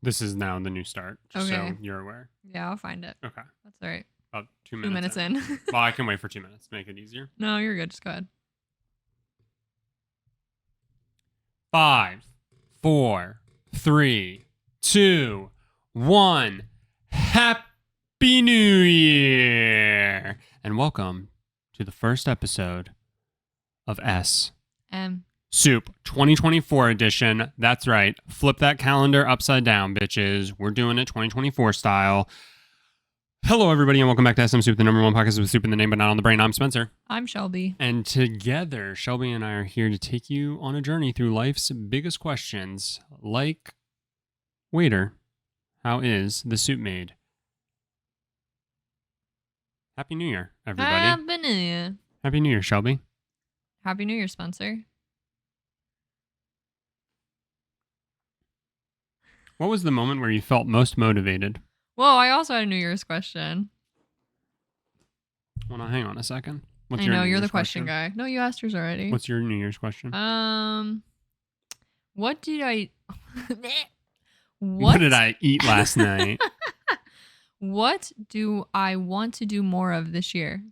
This is now the new start, just so Okay. you're aware. Yeah, I'll find it. Okay. That's all right. About 2 2 minutes minutes in. Well, I can wait for 2 minutes to make it easier. No, you're good. Just go ahead. 5, 4, 3, 2, 1. Happy New Year! And welcome to the first episode of SMSoup 2024 edition. That's right. Flip that calendar upside down, bitches. We're doing it 2024 style. Hello, everybody, and welcome back to SMSoup, the number one podcast with soup in the name but not on the brain. I'm Spencer. I'm Shelby. And together, Shelby and I are here to take you on a journey through life's biggest questions, like, waiter, how is the soup made? Happy New Year, everybody. Happy New Year. Happy New Year, Shelby. Happy New Year, Spencer. What was the moment where you felt most motivated? Whoa, I also had a New Year's question. Well, now, hang on a second. What's I your know, New you're Year's the question guy. No, you asked yours already. What's your New Year's question? What did I... What did I eat last night? What do I want to do more of this year?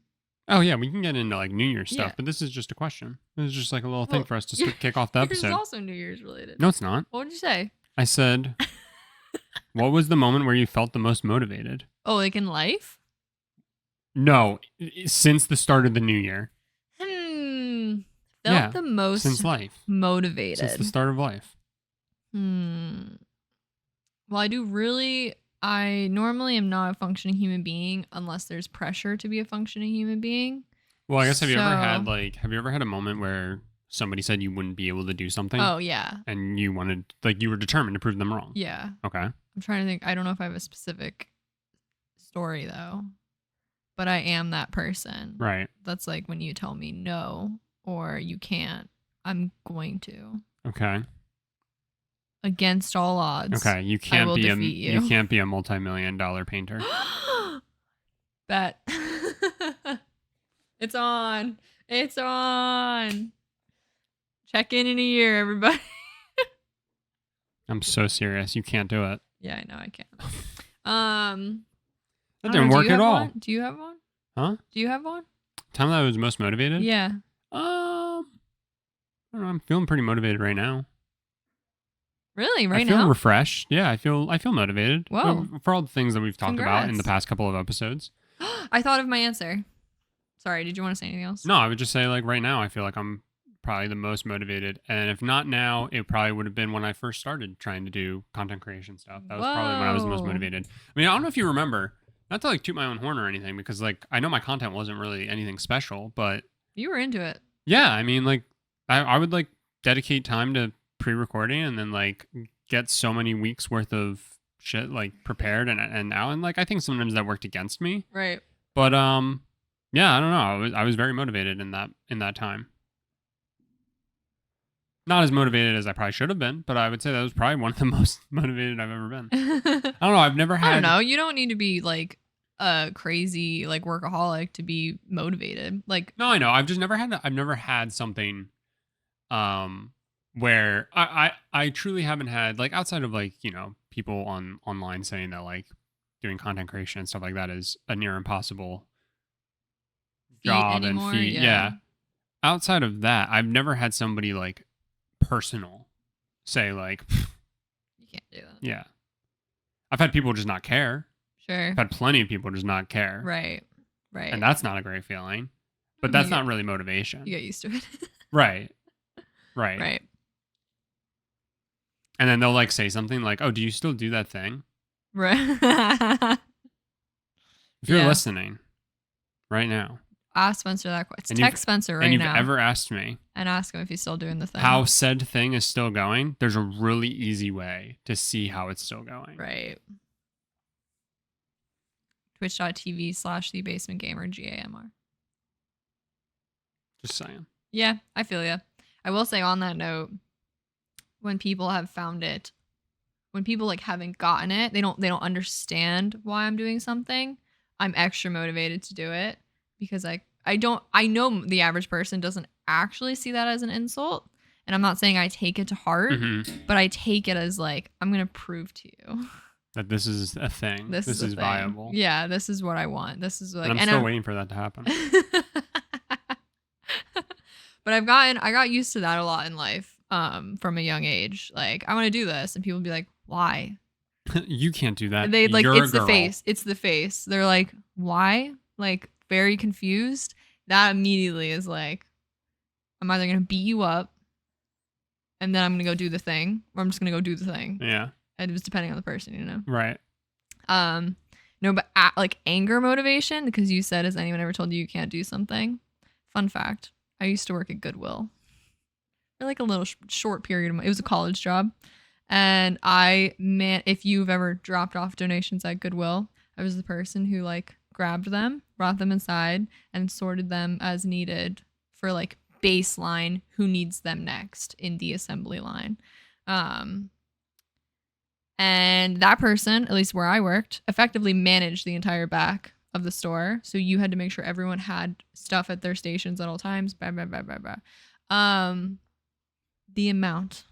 Oh, yeah, we can get into, like, New Year's stuff, Yeah. but this is just a question. This is just, like, a little thing for us to kick off the Yours episode. is also New Year's related. No, it's not. What did you say? I said, what was the moment where you felt the most motivated? Oh, like in life? No, since the start of the new year. Felt Yeah, the most Since life. motivated. Since the start of life. Well, I normally am not a functioning human being unless there's pressure to be a functioning human being. Well, I guess have you ever So- had a moment where somebody said you wouldn't be able to do something? Oh, yeah. And you wanted, like, you were determined to prove them wrong? Yeah. Okay. I'm trying to think. I don't know if I have a specific story, though. But I am that person. Right. That's like when you tell me no or you can't, I'm going to. Okay. Against all odds. Okay. You I will can't defeat you. you can't be a multi-million-dollar painter. Bet. It's on. It's on. Check in a year, everybody. I'm so serious. You can't do it. Yeah, I know I can't. That didn't work at all. Do you have one? Huh? Do you have one? Time that I was most motivated? Yeah. I don't know. I'm feeling pretty motivated right now. Really? I Right feel now? refreshed. Yeah, I feel motivated. Whoa. For all the things that we've talked about in the Congrats. past couple of episodes. I thought of my answer. Sorry, did you want to say anything else? No, I would just say, like, right now I feel like I'm probably the most motivated. And if not now, it probably would have been when I first started trying to do content creation stuff. That was probably when I was the most Whoa. motivated. I mean, I don't know if you remember, not to like toot my own horn or anything, because like I know my content wasn't really anything special, but You were into it. yeah, I mean, like I would like dedicate time to pre-recording and then like get so many weeks worth of shit like prepared and now, and like I think sometimes that worked against me, Right. but yeah, I don't know, I was very motivated in that time. Not as motivated as I probably should have been, but I would say that was probably one of the most motivated I've ever been. I don't know, I've never had, I don't know. You don't need to be like a crazy like workaholic to be motivated. Like No, I know. I've never had something where I truly haven't had, like, outside of like, you know, people online saying that like doing content creation and stuff like that is a near impossible job anymore, and feat. Yeah. Outside of that, I've never had somebody like personal say like, You can't do that. yeah. I've had people just not care. Sure. I've had plenty of people just not care. Right. Right. And that's not a great feeling. But that's Yeah. not really motivation. You get used to it. Right. Right. Right. And then they'll like say something like, "Oh, do you still do that thing?" Right. If you're Yeah. listening right now, Ask Spencer that question. And you've- Text Spencer and right you've now ever asked me and ask him if he's still doing the thing. how said thing is still going, there's a really easy way to see how it's still going. Right. Twitch.tv/The Basement Gamer GAMR. Just saying. Yeah, I feel ya. I will say on that note, when people have found it, when people like haven't gotten it, they don't understand why I'm doing something. I'm extra motivated to do it because I know the average person doesn't actually see that as an insult. And I'm not saying I take it to heart, Mm-hmm. but I take it as like, I'm going to prove to you That this is a thing. This a is thing. viable. Yeah, this is what I want. This is like, and I'm still waiting for that to happen. But I got used to that a lot in life from a young age. Like, I want to do this. And people would be like, why? You can't do that. They like, You're it's a the girl. face. It's the face. They're like, why? Like, very confused. That immediately is like, I'm either going to beat you up and then I'm going to go do the thing, or I'm just going to go do the thing. Yeah. And it was depending on the person, you know? Right. No, but like anger motivation, because you said, has anyone ever told you can't do something? Fun fact. I used to work at Goodwill for like a little short period. It was a college job. And if you've ever dropped off donations at Goodwill, I was the person who like grabbed them, brought them inside, and sorted them as needed for like baseline who needs them next in the assembly line. And that person, at least where I worked, effectively managed the entire back of the store. So you had to make sure everyone had stuff at their stations at all times. Blah, blah, blah, blah, blah. The amount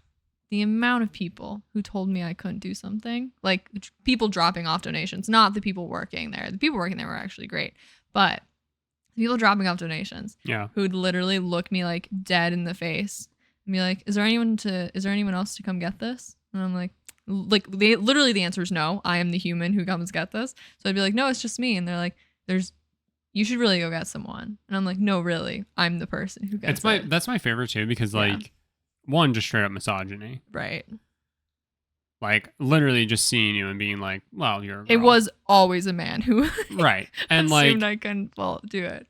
of people who told me I couldn't do something, like people dropping off donations, not the people working there. The people working there were actually great, but the people dropping off donations, who'd literally look me like dead in the face and be like, is there anyone else to come get this? And I'm like, the answer is no. I am the human who comes get this. So I'd be like, no, it's just me. And they're like, you should really go get someone. And I'm like, no, really, I'm the person who gets it. That's my favorite too, because like, one, just straight up misogyny. Right. Like literally just seeing you and being like, well, you're a girl. It was always a man who right. And assumed like, I couldn't do it.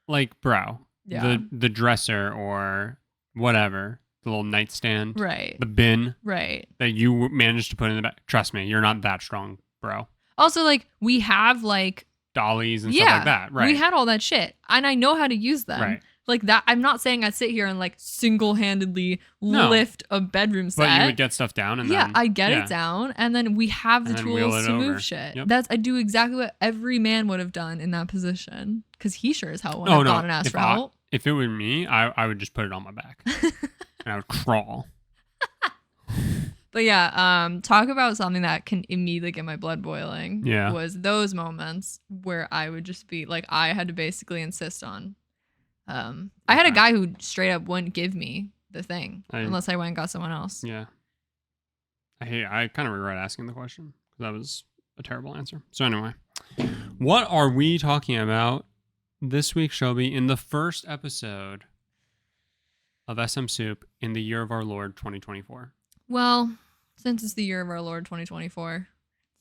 Like, bro, Yeah. the dresser or whatever, the little nightstand, Right. the bin, Right. that you managed to put in the back. Trust me, you're not that strong, bro. Also, like, we have like dollies and stuff like that, right? We had all that shit, and I know how to use them. Right. Like that. I'm not saying I'd sit here and like single-handedly lift a bedroom set. But you would get stuff down, and then, I get it down, and then we have the tools to move over. shit. Yep. I do exactly what every man would have done in that position, because he sure as hell wouldn't have gone an ass route. If it were me, I would just put it on my back and I would crawl. But yeah, talk about something that can immediately get my blood boiling. Yeah. Was those moments where I would just be like, I had to basically insist on. I had a guy who straight up wouldn't give me the thing unless I went and got someone else. Yeah. I kind of regret asking the question because that was a terrible answer. So anyway, what are we talking about this week, Shelby, in the first episode of SMSoup in the year of our Lord 2024? Well, since it's the year of our Lord 2024,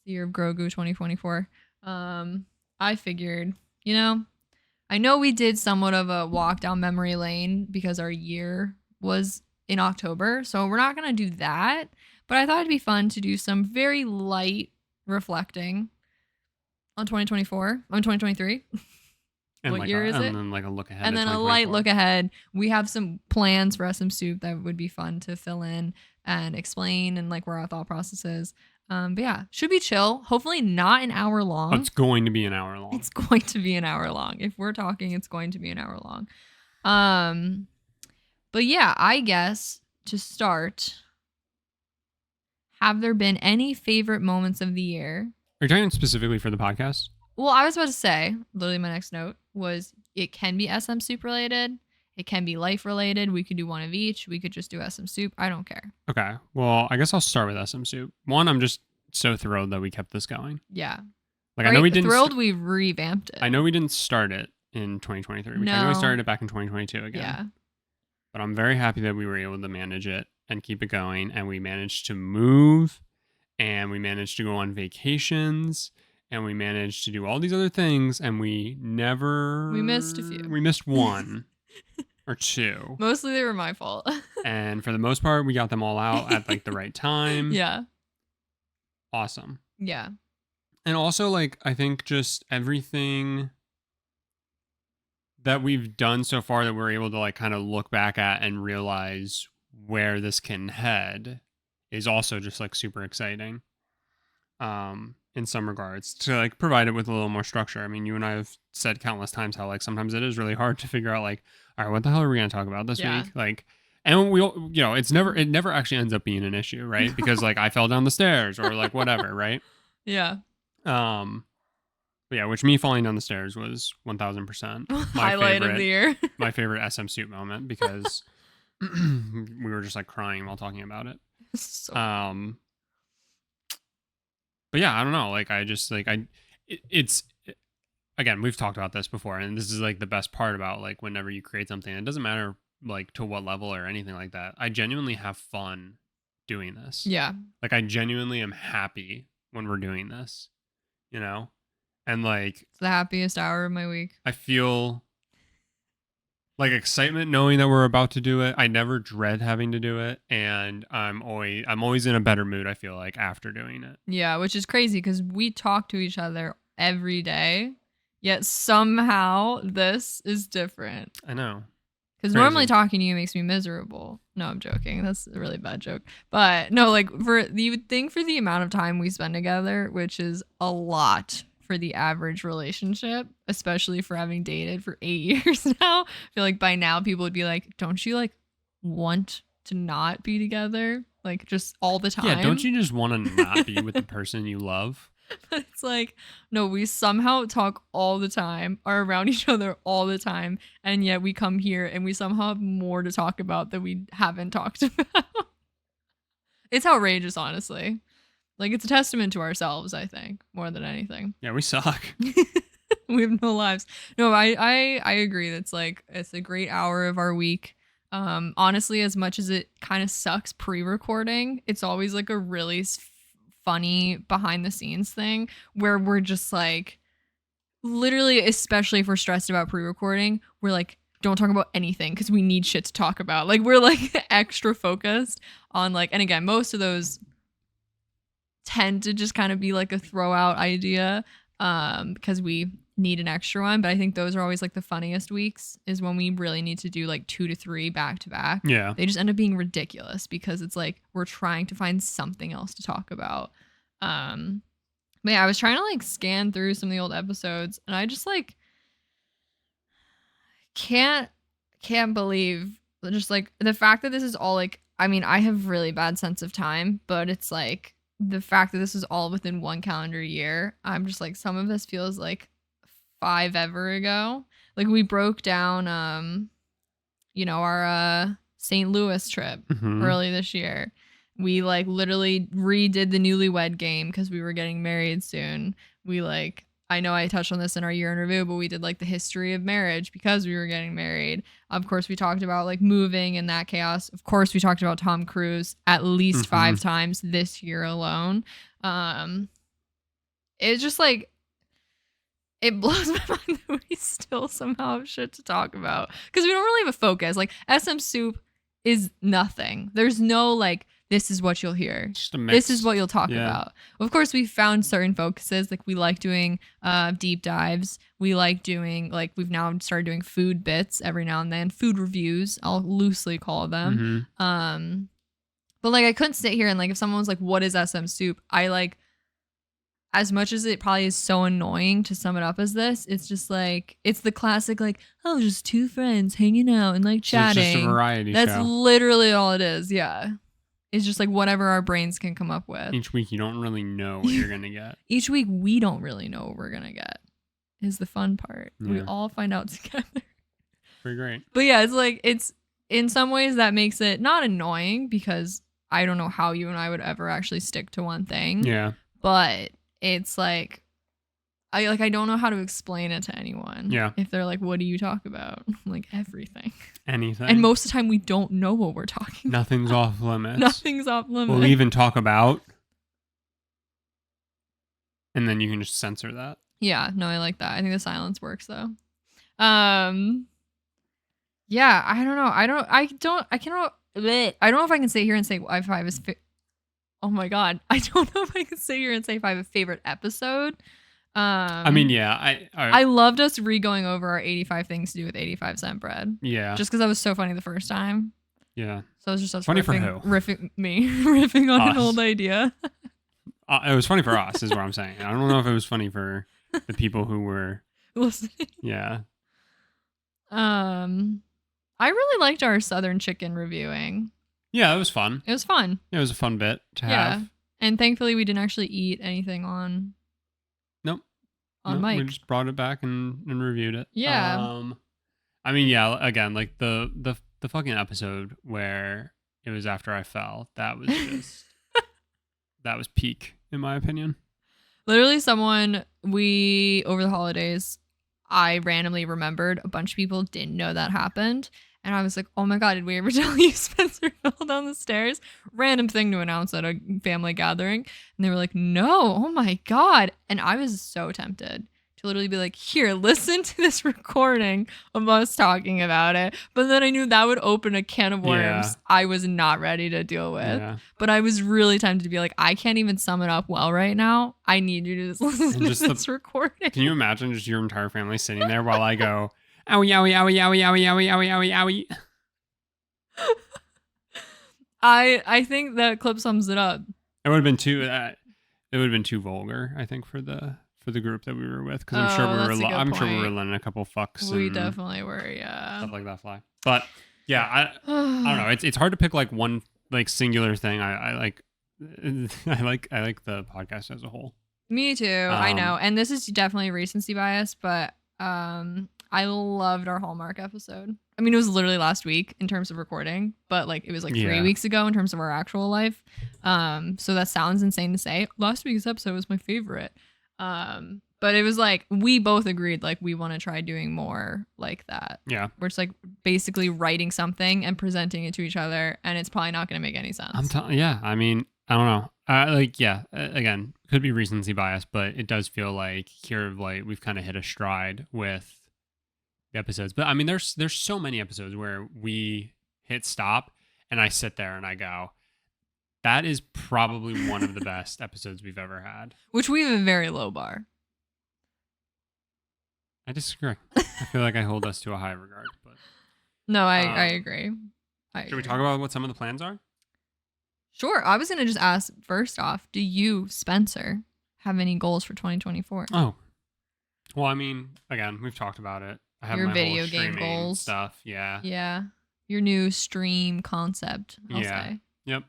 the year of Grogu 2024, I figured, I know we did somewhat of a walk down memory lane because our year was in October, so we're not going to do that, but I thought it'd be fun to do some very light reflecting on 2024, on 2023. And what year is it? And then like a look ahead. And then a light look ahead. We have some plans for SMSoup that would be fun to fill in and explain and like where our thought process is. But yeah, should be chill. Hopefully not an hour long. It's going to be an hour long. It's going to be an hour long. If we're talking, it's going to be an hour long. But yeah, I guess to start, have there been any favorite moments of the year? Are you talking specifically for the podcast? Well, I was about to say, literally my next note was it can be SMSoup related. It can be life related. We could do one of each. We could just do SMSoup. I don't care. Okay. Well, I guess I'll start with SMSoup. One, I'm just so thrilled that we kept this going. Yeah. Like, I know we didn't. Thrilled we revamped it. I know we didn't start it in 2023. I know we started it back in 2022 again. Yeah. But I'm very happy that we were able to manage it and keep it going. And we managed to move. And we managed to go on vacations. And we managed to do all these other things. And we missed a few. We missed one. Or two. Mostly they were my fault. And for the most part, we got them all out at like the right time. Yeah. Awesome. Yeah. And also, like, I think just everything that we've done so far that we're able to like kind of look back at and realize where this can head is also just like super exciting. In some regards, to like provide it with a little more structure. I mean, you and I have said countless times how like sometimes it is really hard to figure out like, all right, what the hell are we going to talk about this week? Like, And it never actually ends up being an issue, right? Because like I fell down the stairs or like whatever, right? Yeah. But yeah, which me falling down the stairs was 1000% my Highlight of the year. my favorite SMSoup moment because we were just like crying while talking about it. So But yeah, I don't know. Like I just like it's again, we've talked about this before, and this is like the best part about like whenever you create something, it doesn't matter like to what level or anything like that. I genuinely have fun doing this. yeah. Like I genuinely am happy when we're doing this, you know? And like It's the happiest hour of my week. I feel like excitement knowing that we're about to do it. I never dread having to do it, and I'm always in a better mood, I feel like, after doing it. Yeah, which is crazy because we talk to each other every day, yet somehow this is different. I know. Because normally talking to you makes me miserable. No, I'm joking. That's a really bad joke. But no, like you would think for the amount of time we spend together, which is a lot for the average relationship, especially for having dated for 8 years now. I feel like by now people would be like, don't you like want to not be together? Like just all the time. Yeah, don't you just want to not be with the person you love? But it's like, no, we somehow talk all the time, are around each other all the time, and yet we come here and we somehow have more to talk about that we haven't talked about. It's outrageous, honestly. Like, it's a testament to ourselves, I think, more than anything. Yeah, we suck. We have no lives. No, I agree. That's like, it's a great hour of our week. Honestly, as much as it kind of sucks pre-recording, it's always like a really funny behind the scenes thing where we're just like, literally, especially if we're stressed about pre-recording, we're like, don't talk about anything because we need shit to talk about. Like, we're like extra focused on like, and again, most of those tend to just kind of be like a throw out idea because we need an extra one. But I think those are always like the funniest weeks is when we really need to do like 2 to 3 back to back. Yeah. They just end up being ridiculous because it's like we're trying to find something else to talk about. But yeah, I was trying to like scan through some of the old episodes and I just like can't believe just like the fact that this is all like, I mean, I have really bad sense of time, but it's like the fact that this is all within one calendar year, I'm just like, some of this feels like 5 ever ago. Like we broke down, our St. Louis trip early this year. We like literally redid the newlywed game because we were getting married soon. We like, I know I touched on this in our year in review, but we did like the history of marriage because we were getting married. Of course, we talked about like moving and that chaos. Of course, we talked about Tom Cruise at least 5 times this year alone. It's just like, it blows my mind that we still somehow have shit to talk about because we don't really have a focus. Like SMSoup is nothing. There's no like, this is what you'll hear. This is what you'll talk about. Of course, we found certain focuses. Like we like doing deep dives. We like doing like we've now started doing food bits every now and then. Food reviews, I'll loosely call them. But like I couldn't sit here and like if someone was like, "What is SMSoup?" I like, as much as it probably is so annoying to sum it up as this, it's just like it's the classic like, oh, just 2 friends hanging out and like chatting. It's just a variety That's show. literally all it is. Yeah. It's just like whatever our brains can come up with. Each week you don't really know what you're gonna get. Each week we don't really know what we're gonna get. Is the fun part. Yeah. We all find out together. Pretty great. But yeah, it's like it's in some ways that makes it not annoying because I don't know how you and I would ever actually stick to one thing. Yeah. But it's like I don't know how to explain it to anyone. Yeah. If they're like, what do you talk about? I'm like, everything. Anything. And most of the time we don't know what we're talking about. Nothing's off limits. Nothing's off limits. We'll even talk about. And then you can just censor that. Yeah, no, I like that. I think the silence works though. Yeah, I don't know. I don't know if I can sit here and say i5 is oh my god. I don't know if I can sit here and say if I have a favorite episode. I mean, yeah, I loved us re-going over our 85 things to do with 85-cent bread. Yeah. Just because that was so funny the first time. Yeah. So it was just us funny riffing on an old idea. It was funny for us, is what I'm saying. I don't know if it was funny for the people who were listening. Yeah. I I really liked our Southern chicken reviewing. Yeah, it was fun. It was fun. It was a fun bit to Yeah. have. And thankfully we didn't actually eat anything on Nope. mic. We just brought it back and reviewed it. Yeah. I mean, yeah, again, like the fucking episode where it was after I fell, that was just that was peak in my opinion. Literally over the holidays, I randomly remembered a bunch of people didn't know that happened. And I was like, oh my God, did we ever tell you Spencer fell down the stairs? Random thing to announce at a family gathering. And they were like, no, oh my God. And I was so tempted to literally be like, here, listen to this recording of us talking about it. But then I knew that would open a can of worms I was not ready to deal with. Yeah. But I was really tempted to be like, I can't even sum it up well right now. I need you to just listen to this recording. Can you imagine just your entire family sitting there while I go, owie, owie, owie, owie, owie, owie, owie, owie, owie. I think that clip sums it up. It would have been too vulgar, I think, for the group that we were with, because I'm sure we were letting a couple fucks. We definitely were, stuff like that fly. But yeah, I don't know. It's hard to pick like one like singular thing. I like the podcast as a whole. Me too. I know, and this is definitely recency bias, but I loved our Hallmark episode. I mean, it was literally last week in terms of recording, but like it was like 3 weeks ago in terms of our actual life. So that sounds insane to say. Last week's episode was my favorite. But it was like we both agreed like we want to try doing more like that. Yeah. Where it's like basically writing something and presenting it to each other, and it's probably not going to make any sense. Yeah. I mean, I don't know. Again, could be recency bias, but it does feel like here, like we've kind of hit a stride with the episodes. But I mean, there's so many episodes where we hit stop and I sit there and I go, that is probably one of the best episodes we've ever had. Which we have a very low bar. I disagree. I feel like I hold us to a high regard. But no, I agree. Should we talk about what some of the plans are? Sure. I was going to just ask first off, do you, Spencer, have any goals for 2024? Oh. Well, I mean, again, we've talked about it. I have your my video whole game goals stuff. Yeah. Yeah. Your new stream concept, I'll say. Yep.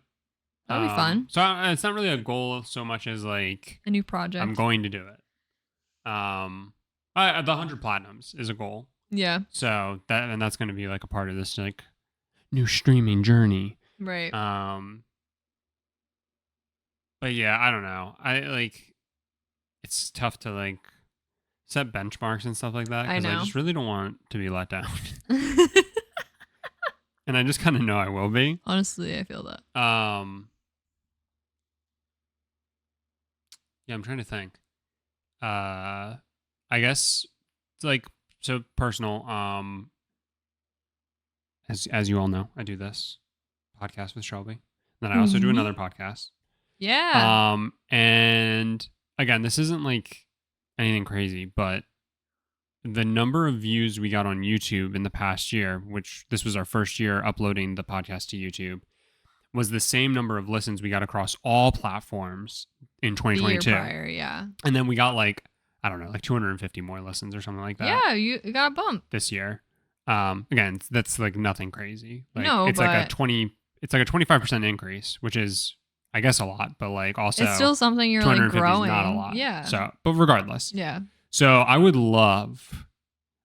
That'll be fun. So it's not really a goal so much as like a new project. I'm going to do it. The 100 platinums is a goal. Yeah. So that's going to be like a part of this like new streaming journey. Right. But yeah, I don't know. It's tough to like set benchmarks and stuff like that because I just really don't want to be let down. And I just kind of know I will be. Honestly, I feel that. Yeah, I'm trying to think. I guess it's like so personal. As you all know, I do this podcast with Shelby. Then I also do another podcast. Yeah. And again, this isn't like anything crazy, but the number of views we got on YouTube in the past year, which this was our first year uploading the podcast to YouTube, was the same number of listens we got across all platforms in 2022. The year prior, yeah. And then we got like, I don't know, like 250 more listens or something like that. Yeah, you got a bump this year. Again, that's like nothing crazy. Like, no, it's like a 25% increase, which is, I guess, a lot, but like also it's still something you're like growing. Not a lot. Yeah. So, but regardless. Yeah. So I would love,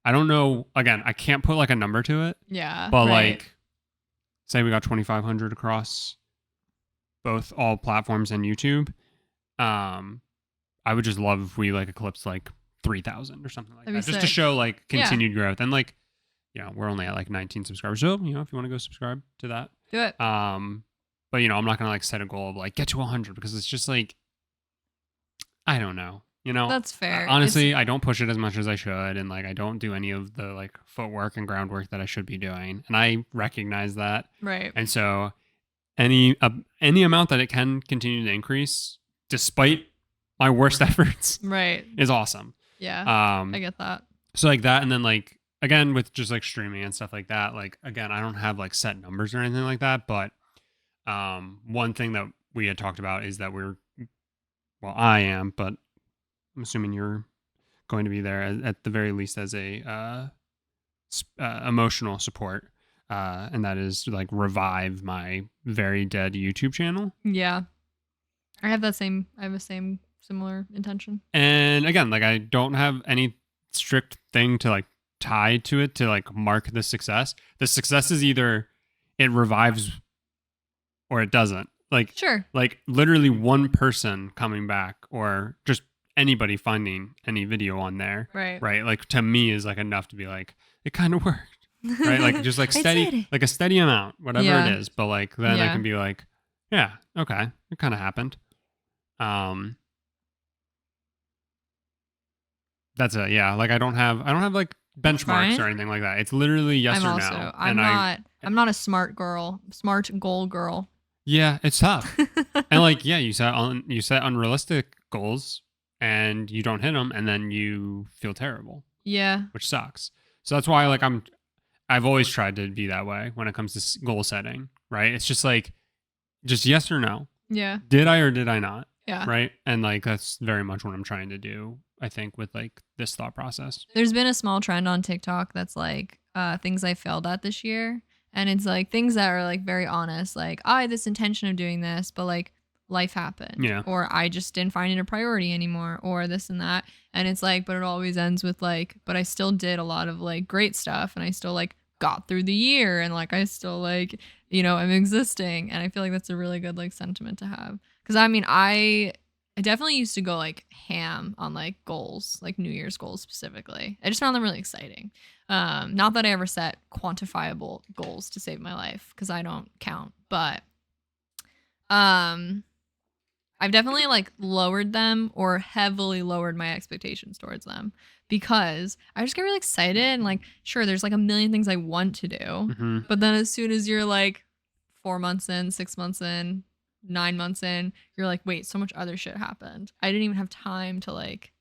I don't know, again, I can't put like a number to it. Yeah. But like, say we got 2,500 across both all platforms and YouTube. I would just love if we like eclipsed like 3,000 or something like that, just to show like continued growth. And like, we're only at like 19 subscribers. So, if you want to go subscribe to that, do it. But I'm not going to like set a goal of like get to 100 because it's just like, I don't know. That's fair. Honestly, I don't push it as much as I should, and like I don't do any of the like footwork and groundwork that I should be doing, and I recognize that. Right. And so, any amount that it can continue to increase, despite my worst efforts, right, is awesome. Yeah. I get that. So like that, and then like again with just like streaming and stuff like that. Like again, I don't have like set numbers or anything like that, but one thing that we had talked about is that I am, but I'm assuming you're going to be there at the very least as a emotional support. and that is like revive my very dead YouTube channel. Yeah. I have the same similar intention. And again, like I don't have any strict thing to like tie to it to like mark the success. The success is either it revives or it doesn't. Like Sure. like literally one person coming back or just anybody finding any video on there. Right. Right. Like to me is like enough to be like, it kind of worked. Right. Like just like I did steady, it. like a steady amount, whatever Yeah. it is. But like then I Yeah. can be like, yeah, okay, it kind of happened. That's it. Yeah. Like I don't have like benchmarks fine. or anything like that. It's literally yes I'm or also no. I'm not a smart goal girl. Yeah, it's tough. And like, yeah, you set unrealistic goals and you don't hit them and then you feel terrible, Yeah. which sucks. So that's why like I've always tried to be that way when it comes to goal setting, right? It's just like just yes or no. Yeah. Did I or did I not? Yeah. Right? And like that's very much what I'm trying to do, I think, with like this thought process. There's been a small trend on TikTok that's like things I failed at this year. And it's like things that are like very honest, like I had this intention of doing this, but like life happened. Yeah. Or I just didn't find it a priority anymore, or this and that. And it's like, but it always ends with like, but I still did a lot of like great stuff and I still like got through the year and like I still like, am existing. And I feel like that's a really good like sentiment to have. Cause I mean, I definitely used to go like ham on like goals, like New Year's goals specifically. I just found them really exciting. Not that I ever set quantifiable goals to save my life because I don't count, but I've definitely like lowered them or heavily lowered my expectations towards them because I just get really excited and like, sure, there's like a million things I want to do, Mm-hmm. but then as soon as you're like 4 months in, 6 months in, 9 months in, you're like, wait, so much other shit happened. I didn't even have time to like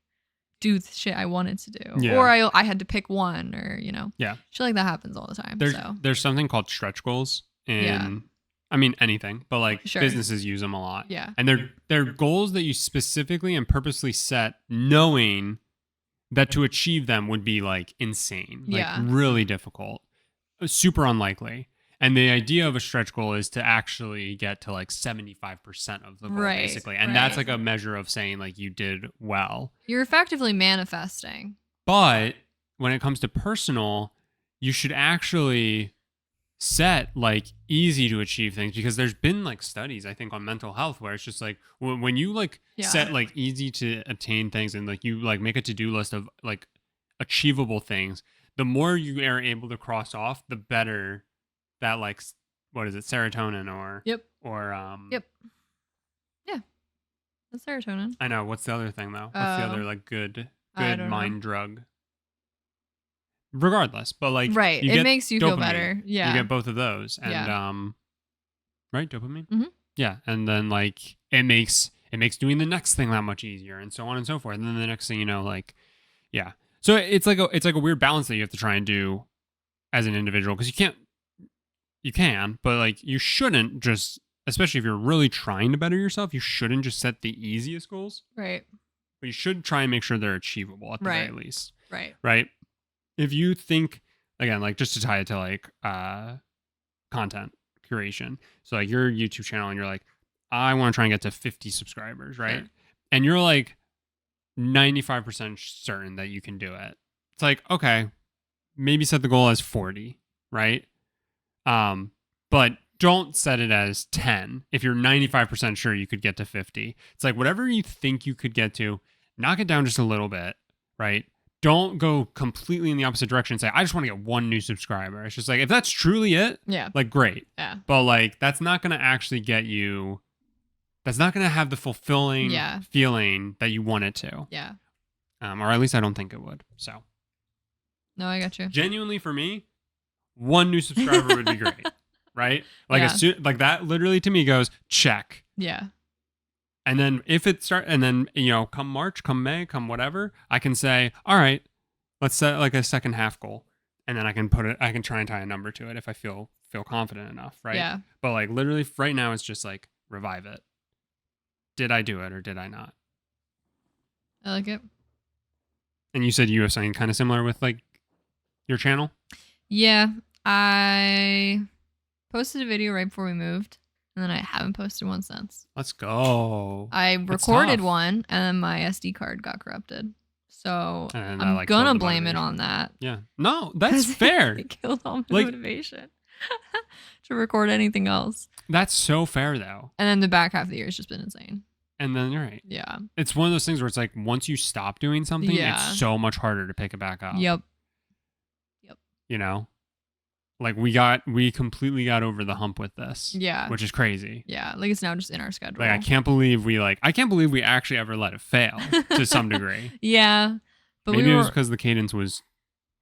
do the shit I wanted to do. Yeah. Or I had to pick one or, Yeah. shit like that happens all the time. There's something called stretch goals in, Yeah. I mean, anything, but like Sure. businesses use them a lot. Yeah. And they're goals that you specifically and purposely set knowing that to achieve them would be like insane, like Yeah. really difficult, super unlikely. And the idea of a stretch goal is to actually get to like 75% of the goal, Right, basically. And that's right. like a measure of saying like you did well. You're effectively manifesting. But when it comes to personal, you should actually set like easy to achieve things because there's been like studies, I think, on mental health where it's just like when you like Yeah. set like easy to attain things and like you like make a to-do list of like achievable things, the more you are able to cross off, the better that like what is it, serotonin or Yep. Yep. Yeah. That's serotonin. I know, what's the other thing though? What's the other like good I don't mind drug? Regardless, but like right. you It get makes you dopamine. feel better. Yeah. You get both of those and Yeah. right, dopamine? Mhm. Yeah, and then like it makes doing the next thing that much easier and so on and so forth. And then the next thing you know, like yeah. So it's like a weird balance that you have to try and do as an individual because you can, but like you shouldn't just, especially if you're really trying to better yourself, you shouldn't just set the easiest goals. Right. But you should try and make sure they're achievable at the Right. very least. Right. Right? If you think, again, like just to tie it to like content curation. So like your YouTube channel and you're like, I want to try and get to 50 subscribers, right? Sure. And you're like 95% certain that you can do it. It's like, okay, maybe set the goal as 40, right? But don't set it as 10 if you're 95% sure you could get to 50. It's like whatever you think you could get to, knock it down just a little bit, right? Don't go completely in the opposite direction and say, I just want to get one new subscriber. It's just like, if that's truly it, Yeah. like great. Yeah. But like, that's not going to actually get you, that's not going to have the fulfilling Yeah. feeling that you want it to. Yeah. Or at least I don't think it would. So No, I got you. genuinely for me, one new subscriber would be great. Right? Like Yeah. as soon, like that literally to me goes check. Yeah. And then if it start, and then, come March, come May, come whatever, I can say, all right, let's set like a second half goal. And then I can try and tie a number to it if I feel confident enough. Right. Yeah. But like literally right now, it's just like revive it. Did I do it or did I not? I like it. And you said you have something kind of similar with like your channel. Yeah. I posted a video right before we moved, and then I haven't posted one since. Let's go. I That's recorded tough. one, and then my SD card got corrupted. So And that, I'm like, gonna killed the blame it motivation. on that. Yeah. No, that's 'Cause fair. It killed all my Like- motivation to record anything else. That's so fair, though. And then the back half of the year has just been insane. And then you're right. Yeah. It's one of those things where it's like once you stop doing something, Yeah. it's so much harder to pick it back up. Yep. You know? Like we completely got over the hump with this. Yeah. Which is crazy. Yeah. Like it's now just in our schedule. Like I can't believe we actually ever let it fail to some degree. Yeah. But Maybe we it were, was because the cadence was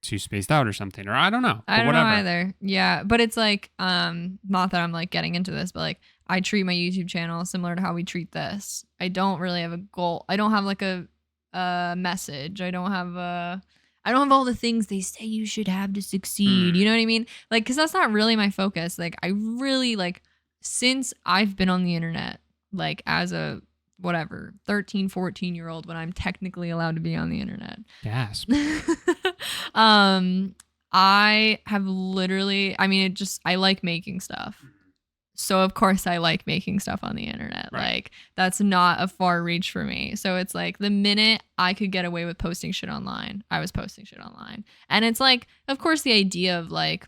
too spaced out or something, or I don't know. But I don't whatever. know either. Yeah. But it's like, not that I'm like getting into this, but like I treat my YouTube channel similar to how we treat this. I don't really have a goal. I don't have like a message. I don't have all the things they say you should have to succeed. You know what I mean? Like, cause that's not really my focus. Like I really like, since I've been on the internet, like as a 13, 14-year-old, when I'm technically allowed to be on the internet. Gasp. I have literally, I like making stuff. So of course I like making stuff on the internet. Right. Like that's not a far reach for me. So it's like the minute I could get away with posting shit online, I was posting shit online. And it's like, of course the idea of like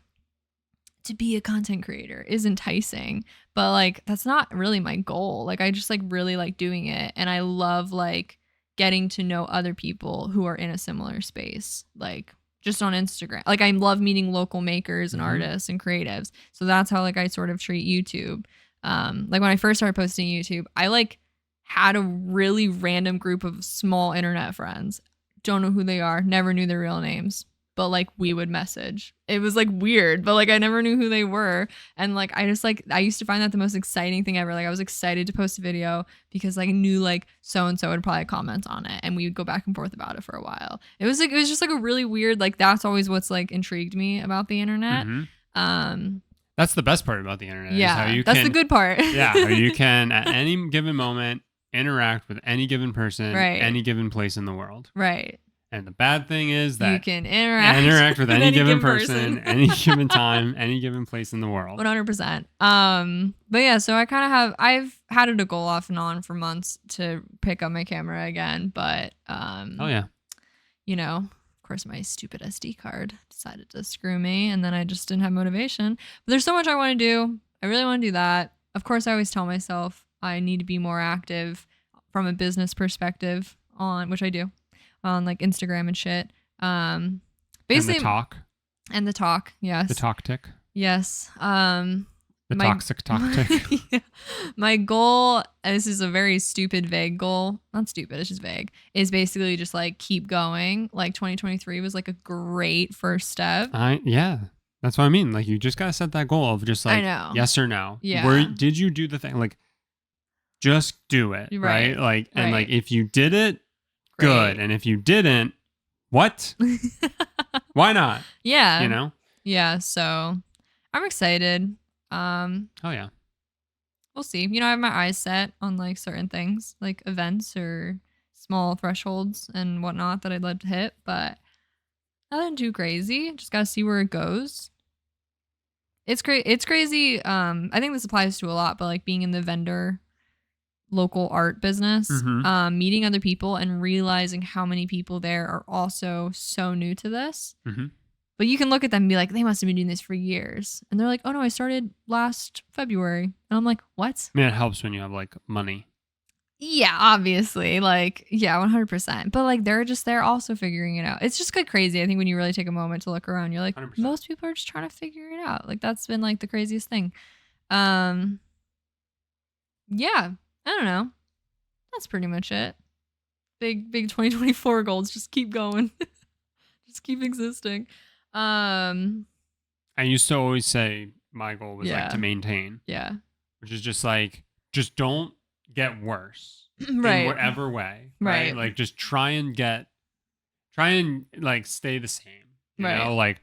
to be a content creator is enticing, but like that's not really my goal. Like I just like really like doing it, and I love like getting to know other people who are in a similar space. Like just on Instagram. Like I love meeting local makers and artists and creatives. So that's how like I sort of treat YouTube. Like when I first started posting YouTube, I like had a really random group of small internet friends. Don't know who they are, never knew their real names, but like we would message. It was like weird, but like I never knew who they were. And like I just like I used to find that the most exciting thing ever. Like I was excited to post a video because like I knew like so and so would probably comment on it, and we would go back and forth about it for a while. It was just like a really weird, like that's always what's like intrigued me about the internet. That's the best part about the internet. Yeah, is how you that's can, the good part. Yeah, how you can at any given moment interact with any given person, Right. any given place in the world. Right. And the bad thing is that You can interact with any given person, any given time, any given place in the world. 100%. But yeah, so I've had it a goal off and on for months to pick up my camera again, but Oh yeah. you know, of course my stupid SD card decided to screw me, and then I just didn't have motivation. But there's so much I want to do. I really want to do that. Of course, I always tell myself I need to be more active from a business perspective on, which I do, on like Instagram and shit. Basically, and the talk, yes. the talk tick, Yes. the toxic talk tick. Yeah. My goal, and this is a very stupid, vague goal. Not stupid, it's just vague. Is basically just like keep going. Like 2023 was like a great first step. Yeah. That's what I mean. Like you just gotta set that goal of just like I know. yes or no. Yeah. Did you do the thing? Like just do it. Right. Right. Like and Right. like if you did it, Great. good. And if you didn't, what? Why not? Yeah. You know? Yeah. So I'm excited. Oh yeah. We'll see. You know, I have my eyes set on like certain things, like events or small thresholds and whatnot that I'd love to hit, but nothing too crazy. Just gotta see where it goes. It's crazy. I think this applies to a lot, but like being in the vendor local art business, meeting other people and realizing how many people there are also so new to this. But you can look at them and be like, they must have been doing this for years. And they're like, oh no, I started last February. And I'm like, what? I mean, it helps when you have like money. Yeah, obviously. Like, yeah, 100%. But like, they're also figuring it out. It's just like crazy. I think when you really take a moment to look around, you're like, 100%. most people are just trying to figure it out. Like, that's been like the craziest thing. Yeah, I don't know. That's pretty much it. Big 2024 goals. Just keep going. Just keep existing. I used to always say my goal was like Yeah. to maintain. Yeah. Which is just like, just don't get worse. Right. In whatever way. Right. Right. Like just try and like stay the same. You Right. know, like,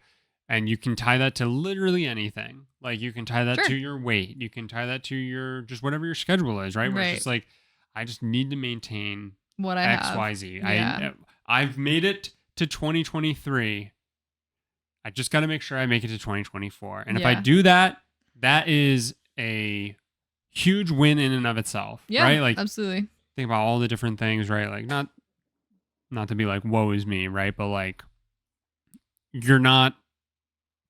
and you can tie that to literally anything. Like you can tie that Sure. to your weight. You can tie that to your, just whatever your schedule is, right? Where Right. it's just like, I just need to maintain What I X, have. Y, Z. Yeah. I've made it to 2023. I just got to make sure I make it to 2024. And if I Yeah. do that, that is a huge win in and of itself, Yeah, right? Like absolutely. think about all the different things, right? Like not to be like woe is me, right? But like you're not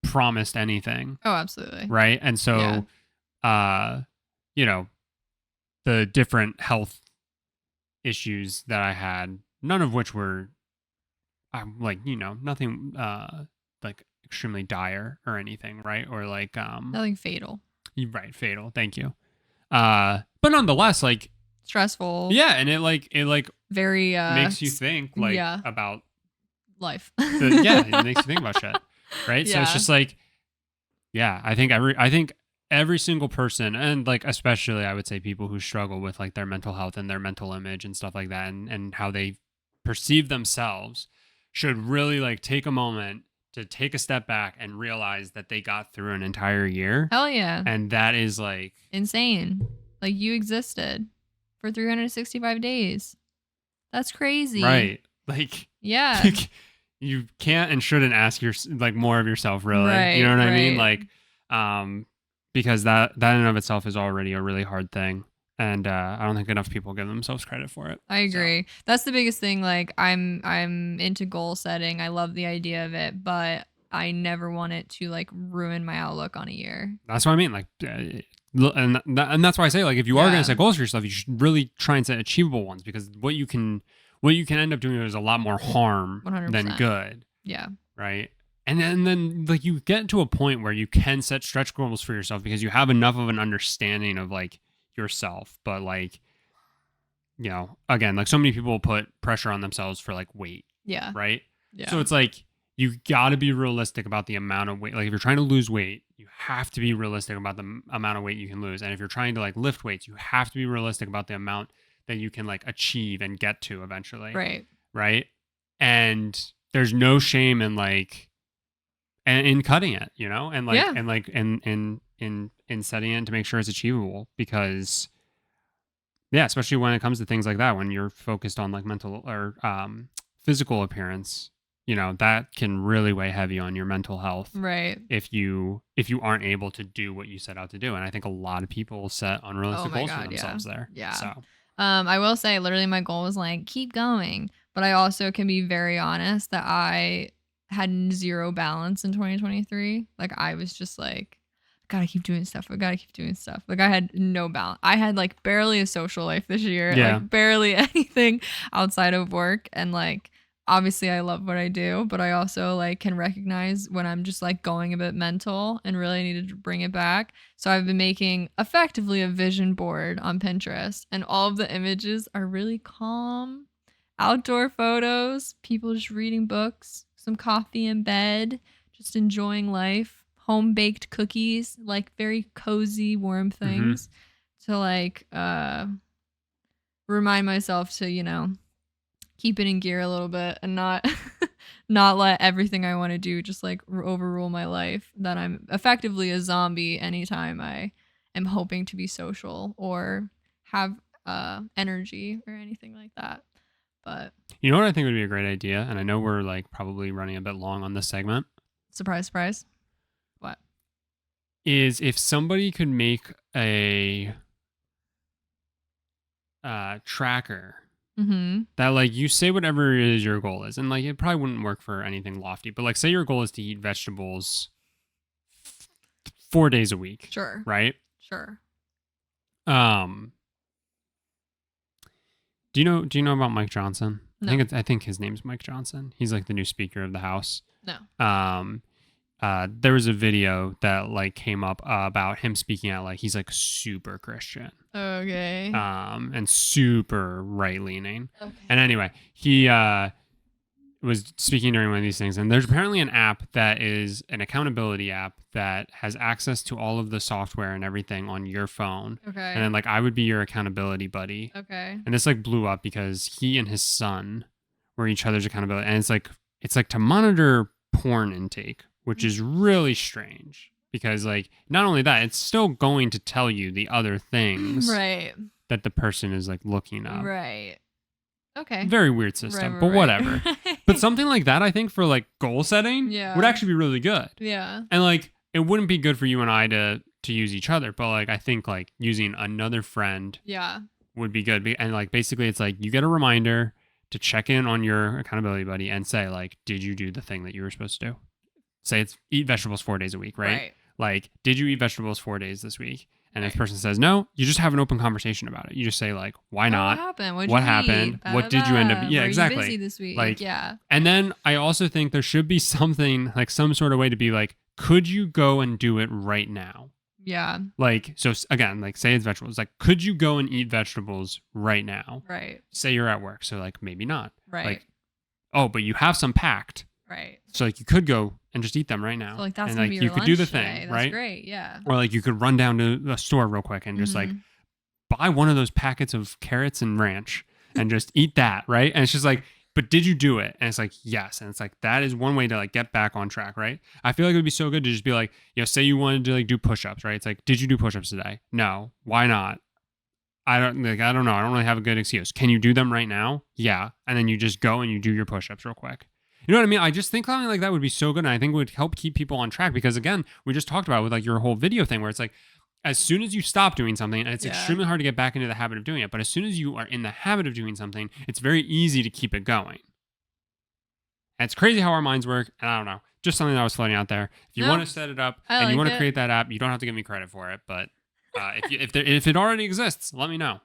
promised anything, Oh, absolutely. right? And so you know, the different health issues that I had, none of which were like, nothing like extremely dire or anything, right? Or like Nothing fatal. right, fatal. Thank you. But nonetheless, like Stressful. yeah, and it Very makes you think like yeah. about life. it makes you think about shit, right? So it's Yeah. just like, yeah, I think every single person, and like especially I would say people who struggle with like their mental health and their mental image and stuff like that, and how they perceive themselves, should really like take a moment to take a step back and realize that they got through an entire year, Hell yeah. and that is like Insane. Like you existed for 365 days. That's crazy. right, like Yeah. you can't and shouldn't ask like more of yourself, really. Right, You know what I mean? right. Like, because that in and of itself is already a really hard thing, and I don't think enough people give themselves credit for it. I agree. That's the biggest thing. Like I'm into goal setting. I love the idea of it, but I never want it to like ruin my outlook on a year. That's what I mean. Like, and that's why I say, like, if you are going Yeah. to set goals for yourself, you should really try and set achievable ones, because what you can end up doing is a lot more harm 100%. than good, Yeah. right? And then like you get to a point where you can set stretch goals for yourself because you have enough of an understanding of like yourself. But like, again, like so many people put pressure on themselves for like weight, Yeah. right? Yeah. So it's like you got to be realistic about the amount of weight. Like if you're trying to lose weight, you have to be realistic about the amount of weight you can lose. And if you're trying to like lift weights, you have to be realistic about the amount that you can like achieve and get to eventually. Right. Right. And there's no shame in like and in cutting it, and like Yeah. and like in setting it to make sure it's achievable, because yeah, especially when it comes to things like that, when you're focused on like mental or physical appearance, that can really weigh heavy on your mental health. Right. If you aren't able to do what you set out to do. And I think a lot of people set unrealistic goals for themselves there. Yeah. So I will say literally my goal was like keep going, but I also can be very honest that I had zero balance in 2023. Like I was just like, gotta keep doing stuff. I gotta keep doing stuff. Like I had no balance. I had like barely a social life this year. Yeah. Like barely anything outside of work. And like obviously I love what I do, but I also like can recognize when I'm just like going a bit mental and really needed to bring it back. So I've been making effectively a vision board on Pinterest, and all of the images are really calm, outdoor photos, people just reading books, some coffee in bed, just enjoying life, home baked cookies, like very cozy, warm things to like remind myself to, keep it in gear a little bit and not not let everything I want to do just like overrule my life, that I'm effectively a zombie anytime I am hoping to be social or have energy or anything like that. But you know what I think would be a great idea, and I know we're like probably running a bit long on this segment, surprise, surprise. What? Is if somebody could make a tracker that like you say whatever it is your goal is, and like it probably wouldn't work for anything lofty, but like say your goal is to eat vegetables 4 days a week. Sure. Right? Sure. Do you know about Mike Johnson? No. I think his name's Mike Johnson. He's like the new Speaker of the House. No. There was a video that like came up about him speaking out, like he's like super Christian. Okay. And super right leaning. Okay. And anyway, he was speaking during one of these things, and there's apparently an app that is an accountability app that has access to all of the software and everything on your phone. Okay. And then like I would be your accountability buddy. Okay. And this like blew up because he and his son were each other's accountability, and it's like to monitor porn intake, which is really strange because like not only that, it's still going to tell you the other things right that the person is like looking up. right Okay. Very weird system, Right, but right, whatever. right. But something like that, I think, for like goal setting Yeah. would actually be really good. Yeah. And like, it wouldn't be good for you and I to use each other, but like, I think like using another friend Yeah. would be good. And like, basically, it's like you get a reminder to check in on your accountability buddy and say like, did you do the thing that you were supposed to do? Say it's eat vegetables 4 days a week, right? Right. Like, did you eat vegetables 4 days this week? And if Right. the person says no, you just have an open conversation about it. You just say like, why not? What happened? What'd What you happened? eat? What did you end up? Yeah, Were exactly. You busy this week? Like, yeah. And then I also think there should be something like some sort of way to be like, could you go and do it right now? Yeah. Like, so again, like say it's vegetables, like, could you go and eat vegetables right now? Right. Say you're at work. So like, maybe not. Right. Like, oh, but you have some packed. Right. So like you could go and just eat them right now. So like that's and gonna like be you your could lunch do the today. thing, That's right? great. Yeah. Or like you could run down to the store real quick and just like Mhm. buy one of those packets of carrots and ranch and just eat that, right? And it's just like, but did you do it? And it's like, yes. And it's like, that is one way to like get back on track, right? I feel like it would be so good to just be like, say you wanted to like do push-ups, right? It's like, did you do push-ups today? No. Why not? I don't know. I don't really have a good excuse. Can you do them right now? Yeah. And then you just go and you do your push-ups real quick. You know what I mean? I just think something like that would be so good. And I think it would help keep people on track because again, we just talked about it with like your whole video thing where it's like, as soon as you stop doing something, and it's extremely hard to get back into the habit of doing it, but as soon as you are in the habit of doing something, it's very easy to keep it going. And it's crazy how our minds work. And I don't know, just something that was floating out there. If you want to set it up and you want to create that app, you don't have to give me credit for it. But if it already exists, let me know.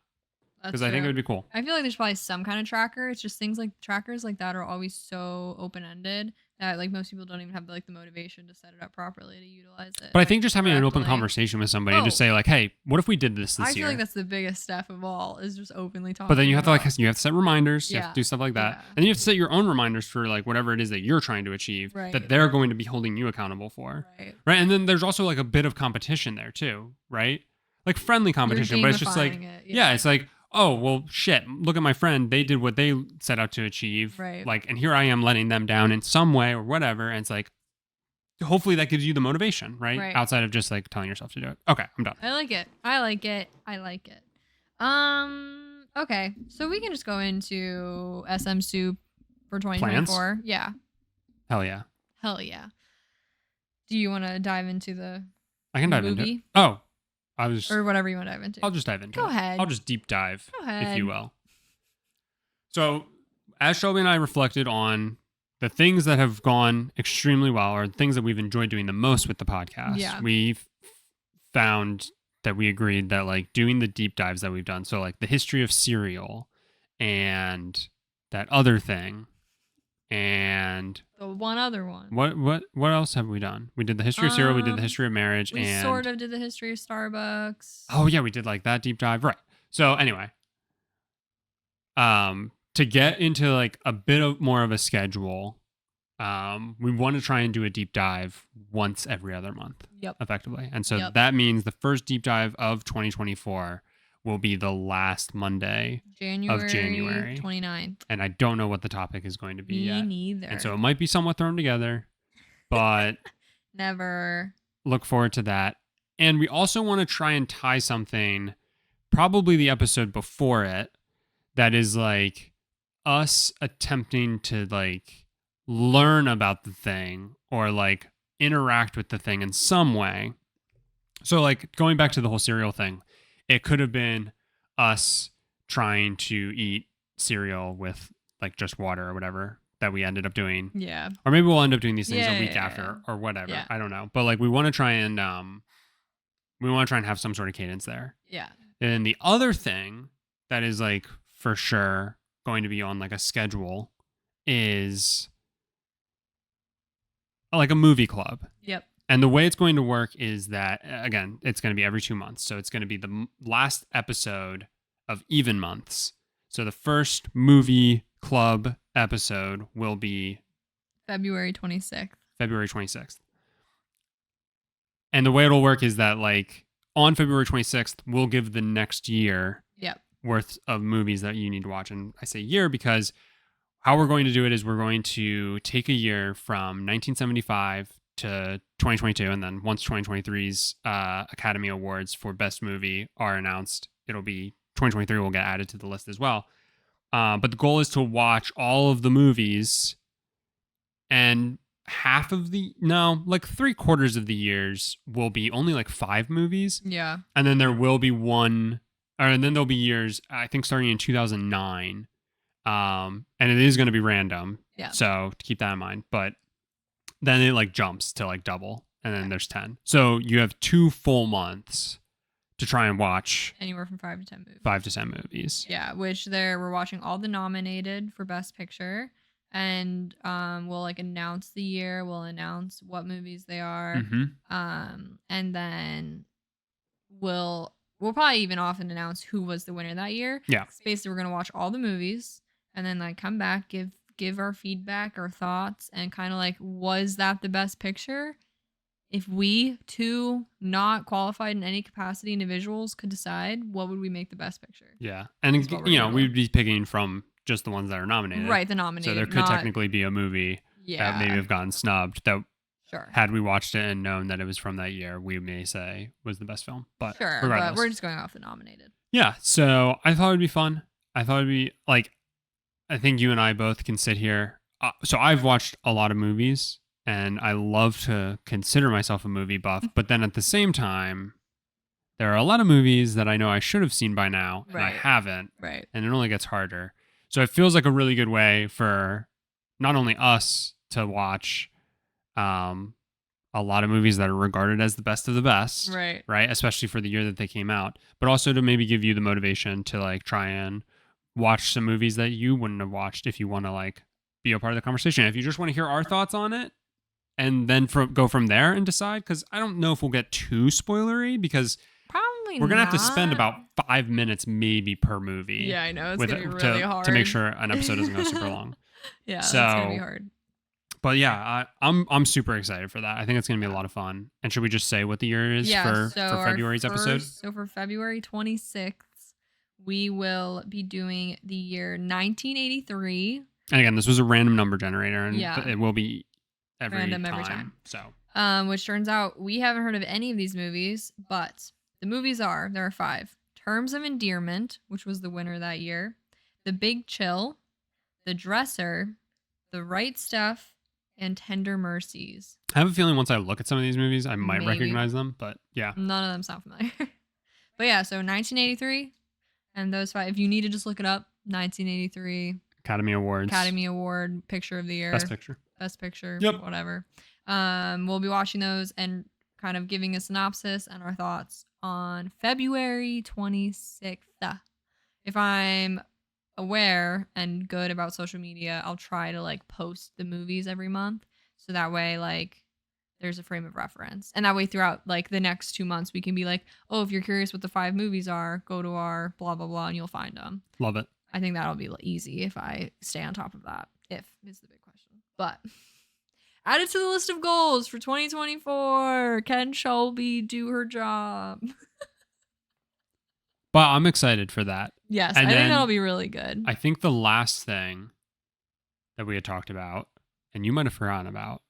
Because I think it would be cool. I feel like there's probably some kind of tracker. It's just things like trackers like that are always so open-ended that like most people don't even have like the motivation to set it up properly to utilize it. But I think just having an open conversation with somebody and just say like, hey, what if we did this year? I feel like that's the biggest step of all is just openly talking. But then you have to set reminders. You have to do stuff like that. Yeah. And then you have to set your own reminders for like whatever it is that you're trying to achieve that they're going to be holding you accountable for. Right. And then there's also like a bit of competition there too, right? Like friendly competition, but it's just like, it's like, oh, well, shit, look at my friend. They did what they set out to achieve. Right. Like, and here I am letting them down in some way or whatever. And it's like, hopefully that gives you the motivation, right? Outside of just like telling yourself to do it. Okay, I'm done. I like it. Okay. So we can just go into SMSoup for 2024. Plans? Yeah. Hell yeah. Do you want to dive into the I can dive movie? into it. Oh. Or whatever you want to dive into. I'll just dive into it. Go ahead. I'll just deep dive, Go ahead. if you will. So, as Shelby and I reflected on the things that have gone extremely well, or the things that we've enjoyed doing the most with the podcast, we've found that we agreed that like doing the deep dives that we've done, so like the history of cereal and that other thing, and the one other one. What else have we done? We did the history of cereal, we did the history of marriage, we and sort of did the history of Starbucks. Oh yeah, we did like that deep dive, right? So anyway, to get into like a bit of more of a schedule, we want to try and do a deep dive once every other month, effectively, and so that means the first deep dive of 2024 will be the last Monday of January 29th. And I don't know what the topic is going to be yet. Me neither. And so it might be somewhat thrown together, but never. Look forward to that. And we also want to try and tie something, probably the episode before it, that is like us attempting to like learn about the thing or like interact with the thing in some way. So like going back to the whole cereal thing, it could have been us trying to eat cereal with like just water or whatever that we ended up doing. Yeah. Or maybe we'll end up doing these things a week after or whatever. Yeah. I don't know. But like we want to try and have some sort of cadence there. Yeah. And then the other thing that is like for sure going to be on like a schedule is like a movie club. Yep. And the way it's going to work is that, again, it's going to be every 2 months. So it's going to be the last episode of even months. So the first movie club episode will be February 26th. And the way it'll work is that, like, on February 26th, we'll give the next year worth of movies that you need to watch. And I say year because how we're going to do it is we're going to take a year from 1975 to 2022, and then once 2023's Academy Awards for Best Movie are announced, it'll be 2023 will get added to the list as well. But the goal is to watch all of the movies, and like 3/4 of the years will be only like 5 movies. Yeah. And then there will be and then there'll be years, I think starting in 2009. And it is going to be random. Yeah. So keep that in mind. But then it like jumps to like double, and then there's 10. So you have 2 full months to try and watch anywhere from 5 to 10 movies. 5 to 10 movies. Yeah, which we're watching all the nominated for Best Picture, and we'll like announce the year. We'll announce what movies they are, and then we'll probably even often announce who was the winner that year. Yeah, so basically we're gonna watch all the movies and then like come back, give our feedback, our thoughts, and kind of like, was that the best picture? If we two not qualified in any capacity individuals could decide, what would we make the best picture? Yeah, and we'd be picking from just the ones that are nominated, right? The nominated. So there could technically be a movie that maybe have gotten snubbed that. Sure. Had we watched it and known that it was from that year, we may say was the best film. But sure, regardless. But we're just going off the nominated. Yeah, so I thought it'd be fun. I thought it'd be like, I think you and I both can sit here. So I've watched a lot of movies, and I love to consider myself a movie buff. But then at the same time, there are a lot of movies that I know I should have seen by now, and I haven't. Right. And it only gets harder. So it feels like a really good way for not only us to watch a lot of movies that are regarded as the best of the best, right? Especially for the year that they came out, but also to maybe give you the motivation to like try and watch some movies that you wouldn't have watched if you want to like be a part of the conversation. If you just want to hear our thoughts on it and then go from there and decide, because I don't know if we'll get too spoilery, because probably we're gonna have to spend about 5 minutes maybe per movie. Yeah, I know, it's gonna be really hard to make sure an episode doesn't go super long. Yeah, so that's gonna be hard. But yeah, I'm super excited for that. I think it's going to be a lot of fun. And should we just say what the year is for February's episode? So for February 26th, we will be doing the year 1983. And again, this was a random number generator, and it will be random every time. So, which turns out we haven't heard of any of these movies, but the movies there are 5. Terms of Endearment, which was the winner that year. The Big Chill, The Dresser, The Right Stuff, and Tender Mercies. I have a feeling once I look at some of these movies, I might recognize them, but yeah. None of them sound familiar. But yeah, so 1983, and those 5, if you need to just look it up, 1983. Academy Award, Picture of the Year. Best Picture, yep. Whatever. We'll be watching those and kind of giving a synopsis and our thoughts on February 26th. If I'm aware and good about social media, I'll try to like post the movies every month, so that way like there's a frame of reference, and that way throughout like the next 2 months we can be like, oh, if you're curious what the 5 movies are, go to our blah blah blah and you'll find them. Love it. I think that'll be easy if I stay on top of that, if is the big question. But add it to the list of goals for 2024. Can Shelby do her job? But I'm excited for that. Yes, I think that'll be really good. I think the last thing that we had talked about, and you might have forgotten about,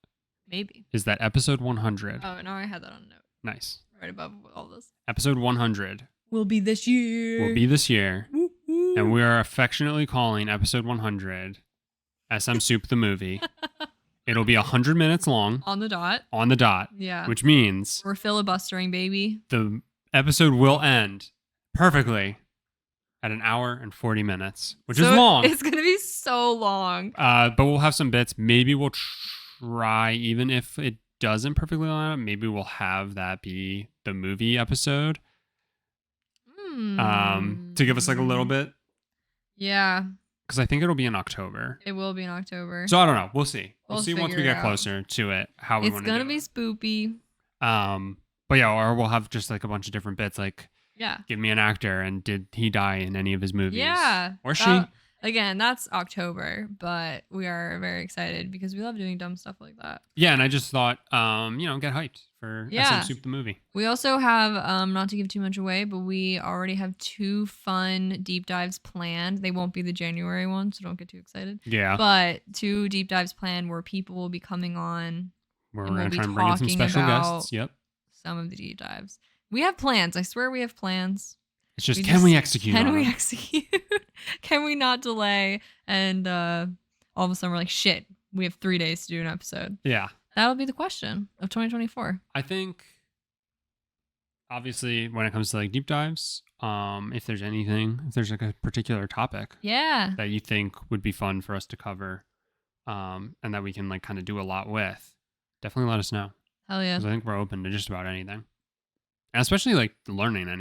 maybe, is that episode 100. Oh, no, I had that on a note. Nice. Right above all this. Episode 100 will be this year. Woo-hoo. And we are affectionately calling episode 100 SMSoup the movie. It'll be 100 minutes long. On the dot. Yeah. Which means we're filibustering, baby. The episode will end perfectly at 1 hour and 40 minutes, which is long. It's going to be so long. But we'll have some bits. Maybe we'll try, even if it doesn't perfectly line up, maybe we'll have that be the movie episode. To give us like a little bit. Yeah. Because I think it'll be in October. It will be in October. So I don't know. We'll see. We'll see once we get out. closer to it how we want to do it. It's going to be spoopy. But yeah, or we'll have just like a bunch of different bits, like give me an actor and did he die in any of his movies? Yeah. Or she? Again, that's October, but we are very excited because we love doing dumb stuff like that. Yeah, and I just thought, get hyped for SMSoup the movie. We also have, not to give too much away, but we already have 2 fun deep dives planned. They won't be the January one, so don't get too excited. Yeah. But 2 deep dives planned where people will be coming on. Where we're going to try and bring in some special guests. Yep. Some of the deep dives. We have plans. I swear we have plans. It's just, can we execute Can on we them? execute? Can we not delay? And all of a sudden we're like, shit, we have 3 days to do an episode. Yeah. That'll be the question of 2024. I think, obviously, when it comes to like deep dives, if there's like a particular topic Yeah. that you think would be fun for us to cover, and that we can like kind of do a lot with, definitely let us know. Hell yeah. 'Cause I think we're open to just about anything. And especially like learning about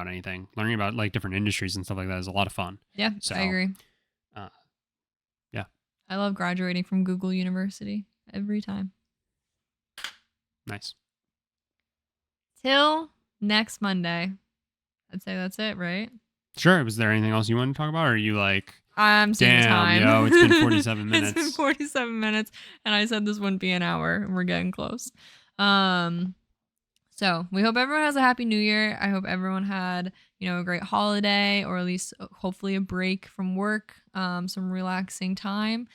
anything, learning about like different industries and stuff like that is a lot of fun. Yeah, So, I agree. Yeah. I love graduating from Google University every time. Nice. Till next Monday. I'd say that's it, right? Sure. Was there anything else you wanted to talk about? Or are you like, I'm seeing the time. yo, it's been 47 minutes. It's been 47 minutes, and I said this wouldn't be an hour, and we're getting close. So we hope everyone has a happy new year. I hope everyone had, a great holiday, or at least hopefully a break from work, some relaxing time.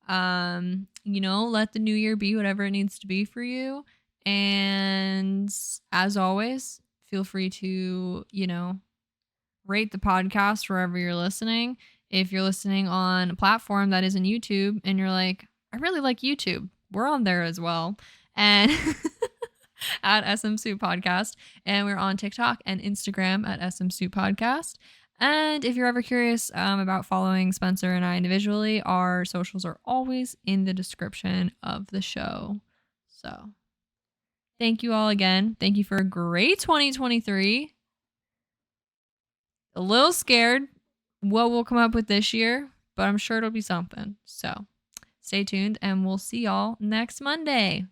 Let the new year be whatever it needs to be for you. And as always, feel free to, rate the podcast wherever you're listening. If you're listening on a platform that isn't YouTube and you're like, I really like YouTube, we're on there as well. And at SMSoup Podcast. And we're on TikTok and Instagram at SMSoup Podcast. And if you're ever curious about following Spencer and I individually, our socials are always in the description of the show. So thank you all again. Thank you for a great 2023. A little scared what we'll come up with this year, but I'm sure it'll be something. So stay tuned and we'll see y'all next Monday.